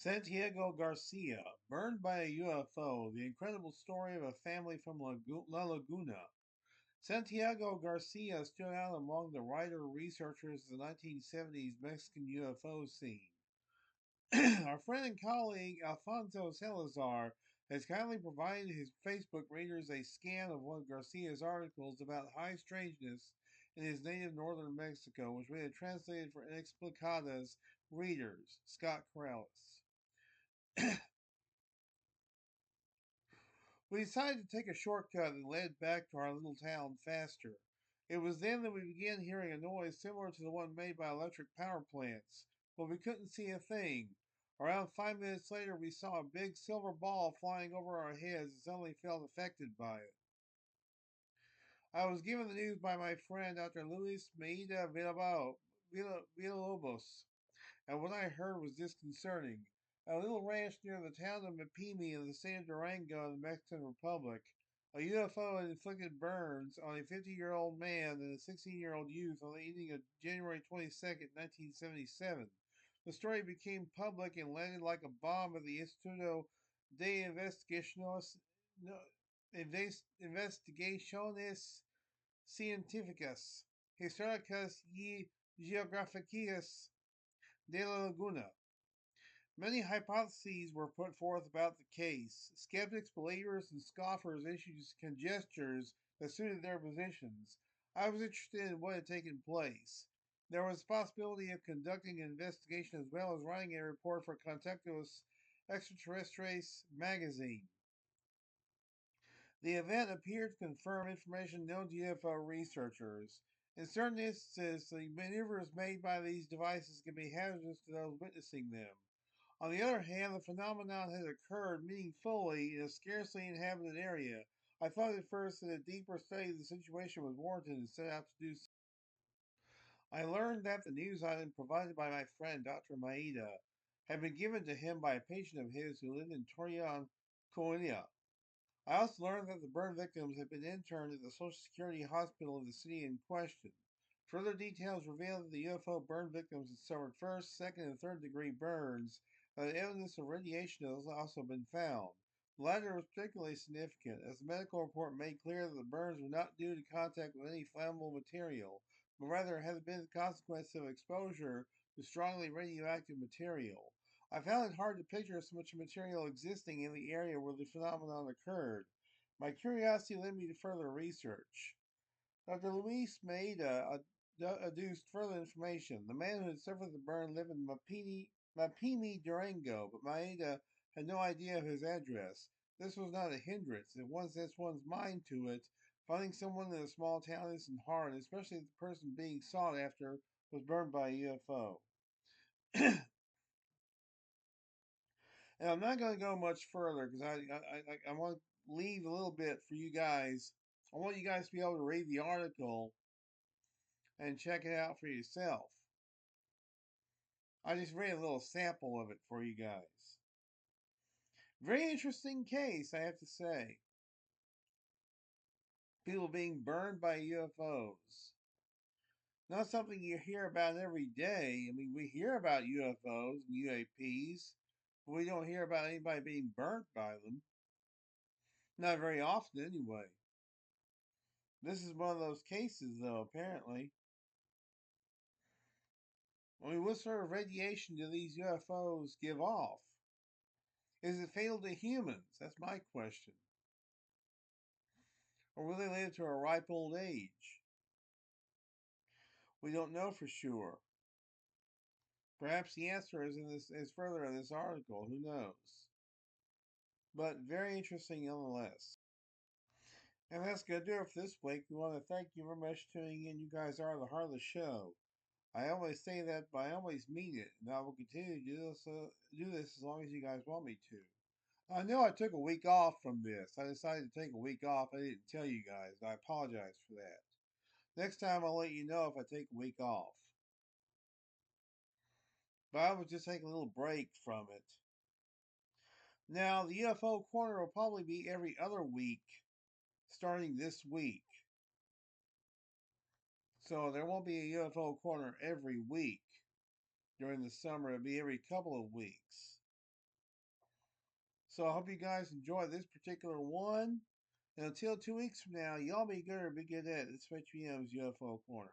Santiago Garcia, burned by a UFO, the incredible story of a family from La Laguna. Santiago Garcia stood out among the writer researchers of the 1970s Mexican UFO scene. Our friend and colleague Alfonso Salazar has kindly provided his Facebook readers a scan of one of Garcia's articles about high strangeness in his native northern Mexico, which we had translated for Inexplicadas readers, Scott Corrales. We decided to take a shortcut that led back to our little town faster. It was then that we began hearing a noise similar to the one made by electric power plants, but we couldn't see a thing. Around 5 minutes later, we saw a big silver ball flying over our heads and suddenly felt affected by it. I was given the news by my friend Dr. Luis Villalobos, and what I heard was disconcerting. At a little ranch near the town of Mapimi in the state of Durango in the Mexican Republic, a UFO had inflicted burns on a 50-year-old man and a 16-year-old youth on the evening of January 22nd, 1977. The story became public and landed like a bomb at the Instituto de Investigaciones Científicas, Históricas y Geográficas de la Laguna. Many hypotheses were put forth about the case. Skeptics, believers, and scoffers issued conjectures that suited their positions. I was interested in what had taken place. There was the possibility of conducting an investigation as well as writing a report for Contactos Extraterrestres magazine. The event appeared to confirm information known to UFO researchers. In certain instances, the maneuvers made by these devices can be hazardous to those witnessing them. On the other hand, the phenomenon has occurred meaningfully in a scarcely inhabited area. I thought at first that a deeper study of the situation was warranted and set out to do so. I learned that the news item provided by my friend Dr. Maeda had been given to him by a patient of his who lived in Torreon, Coahuila. I also learned that the burn victims had been interned at the Social Security hospital of the city in question. Further details revealed that the UFO burn victims had suffered first, second, and third degree burns, and evidence of radiation has also been found. The latter was particularly significant, as the medical report made clear that the burns were not due to contact with any flammable material, but rather had been the consequence of exposure to strongly radioactive material. I found it hard to picture so much material existing in the area where the phenomenon occurred. My curiosity led me to further research. Dr. Luis Maeda adduced further information. The man who had suffered the burn lived in Mapimi, Durango, but Maeda had no idea of his address. This was not a hindrance. If one sets one's mind to it, finding someone in a small town isn't hard, especially if the person being sought after was burned by a UFO. And I'm not going to go much further because I want to leave a little bit for you guys. I want you guys to be able to read the article and check it out for yourself. I just read a little sample of it for you guys. Very interesting case, I have to say. People being burned by UFOs. Not something you hear about every day. I mean, we hear about UFOs and UAPs, but we don't hear about anybody being burnt by them. Not very often, anyway. This is one of those cases, though, apparently. I mean, what sort of radiation do these UFOs give off? Is it fatal to humans? That's my question. Or will they live to a ripe old age? We don't know for sure. Perhaps the answer is further in this article. Who knows? But very interesting nonetheless. And that's going to do it for this week. We want to thank you very much for tuning in. You guys are the heart of the show. I always say that, but I always mean it. And I will continue to do this as long as you guys want me to. I know I took a week off from this. I decided to take a week off. I didn't tell you guys. I apologize for that. Next time I'll let you know if I take a week off. But I was just taking a little break from it. Now, the UFO Corner will probably be every other week starting this week. So there won't be a UFO Corner every week during the summer. It'll be every couple of weeks. So I hope you guys enjoy this particular one. And until 2 weeks from now, y'all be good or be good at this HBM's UFO Corner.